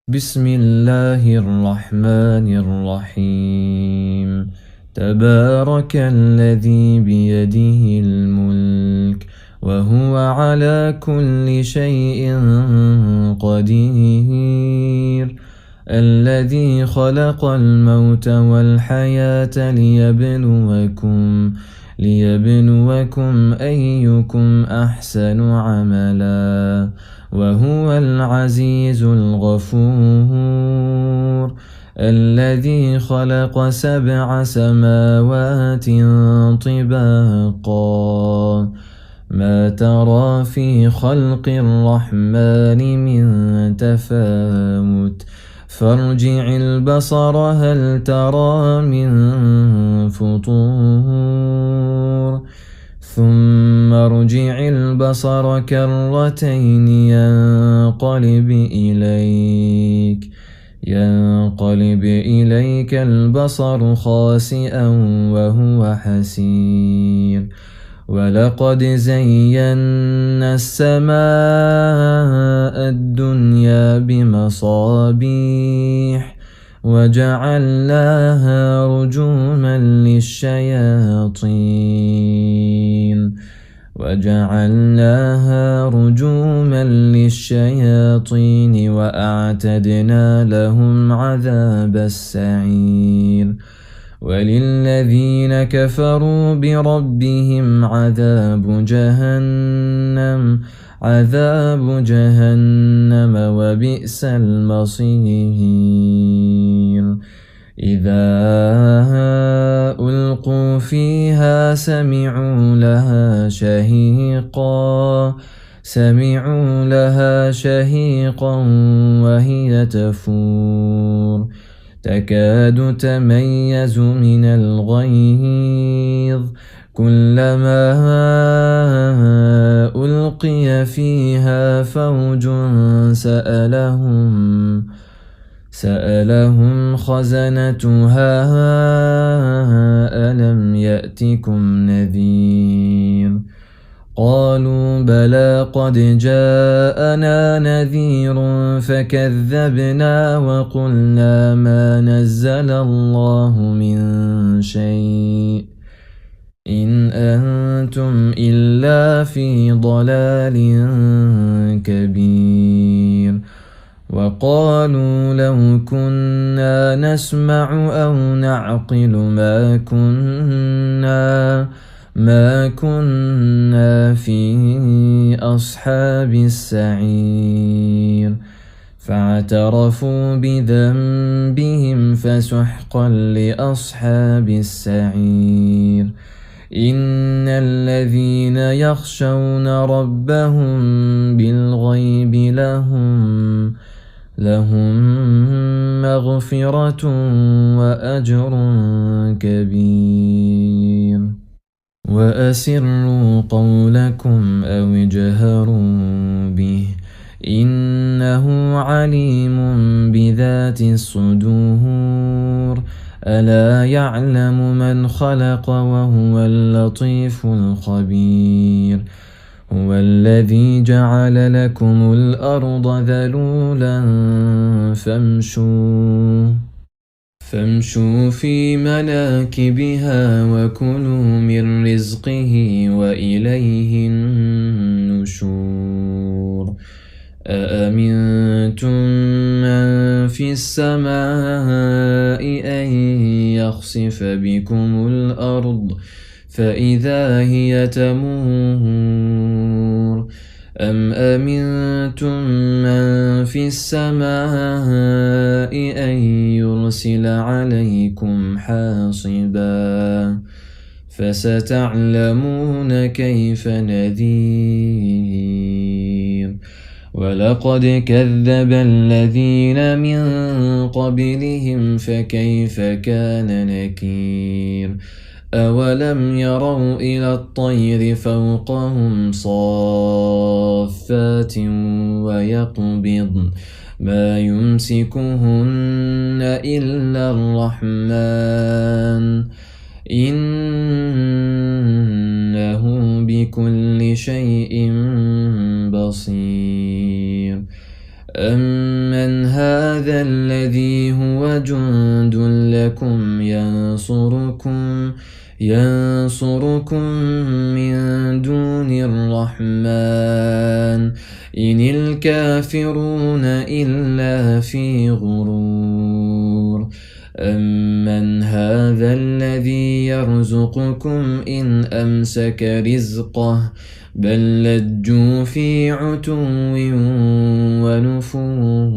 بسم الله الرحمن الرحيم. تبارك الذي بيده الملك وهو على كل شيء قدير. الذي خلق الموت والحياة ليبلوكم أيكم أحسن عملا وهو العزيز الغفور. الذي خلق 7 سماوات طباقا ما ترى في خلق الرحمن من تفاوت فارجع البصر هل ترى من فطور ثم ارجع البصر كرتين ينقلب إليك البصر خاسئا وهو حسير. ولقد زينا السماء الدنيا بمصابيح وجعلناها رجوما للشياطين وأعتدنا لهم عذاب السعير. وللذين كفروا بربهم عذاب جهنم وبئس المصير. إذا ألقوا فيها سمعوا لها شهيقا وهي تفور تكاد تميز من الغيظ كلما ألقي فيها فوج سألهم خزنتها ألم يأتكم نذير قالوا بلى قد جاءنا نذير فكذبنا وقلنا ما نزل الله من شيء إن أنتم إلا في ضلال كبير. وقالوا لو كنا نسمع أو نعقل ما كنا في أصحاب السعير. فاعترفوا بذنبهم فسحقا لأصحاب السعير. إن الذين يخشون ربهم بالغيب لهم مغفرة وأجر كبير. وأسروا قولكم أو اجهروا به إنه عليم بذات الصدور. ألا يعلم من خلق وهو اللطيف الخبير. هو الذي جعل لكم الأرض ذلولا فامشوا في مناكبها وكلوا من رزقه وإليه النشور. أأمنتم من في السماء أن يخسف بكم الأرض فإذا هي تمور أم أمنتم من في السماء أن يرسل عليكم حاصبا فستعلمون كيف نذير. ولقد كذب الذين من قبلهم فكيف كان نكير. أولم يروا إلى الطير فوقهم صافات ويقبضن ما يمسكهن إلا الرحمن إنه بكل شيء بصير. أمن هذا الذي هو جند لكم ينصركم من دون الرحمن إن الكافرون إلا في غرور أمن هذا الذي يرزقكم إن أمسك رزقه بل لجوا في عتو ونفور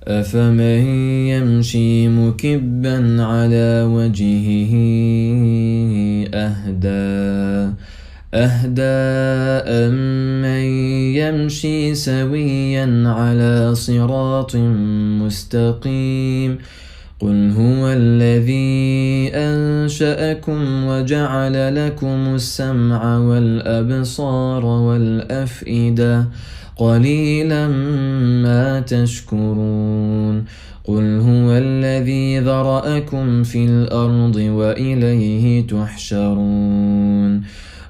أفمن يمشي مكبا على وجهه أهدى أمن يمشي سويا على صراط مستقيم قل هو الذي أنشأكم وجعل لكم السمع والأبصار والأفئدة قليلا ما تشكرون قل هو الذي ذرأكم في الأرض وإليه تحشرون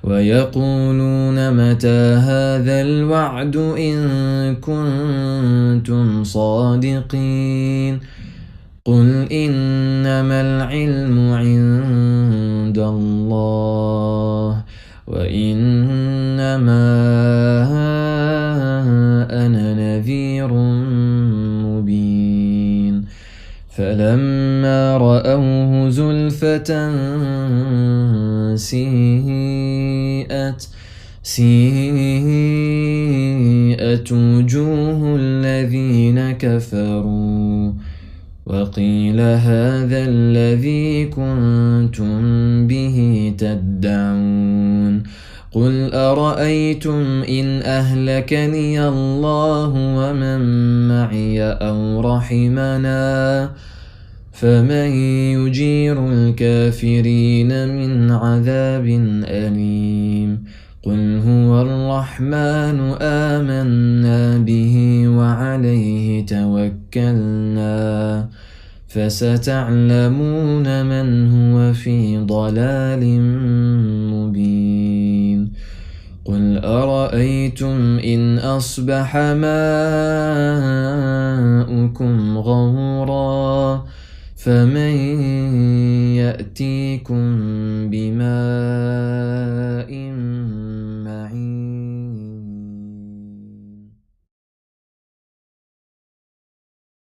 ويقولون متى هذا الوعد إن كنتم صادقين قل إنما العلم عند الله وإنما أنا نذير مبين فلما رأوه زلفة سيئت وجوه الذين كفروا وقيل هذا الذي كنتم به تدعون قل أرأيتم إن أهلكني الله ومن معي أو رحمنا فمن يجير الكافرين من عذاب أليم قل هو الرحمن آمنا به وعليه توكلنا فستعلمون من هو في ضلال مبين قل أرأيتم إن أصبح ماؤكم غورا فمن يأتيكم بماء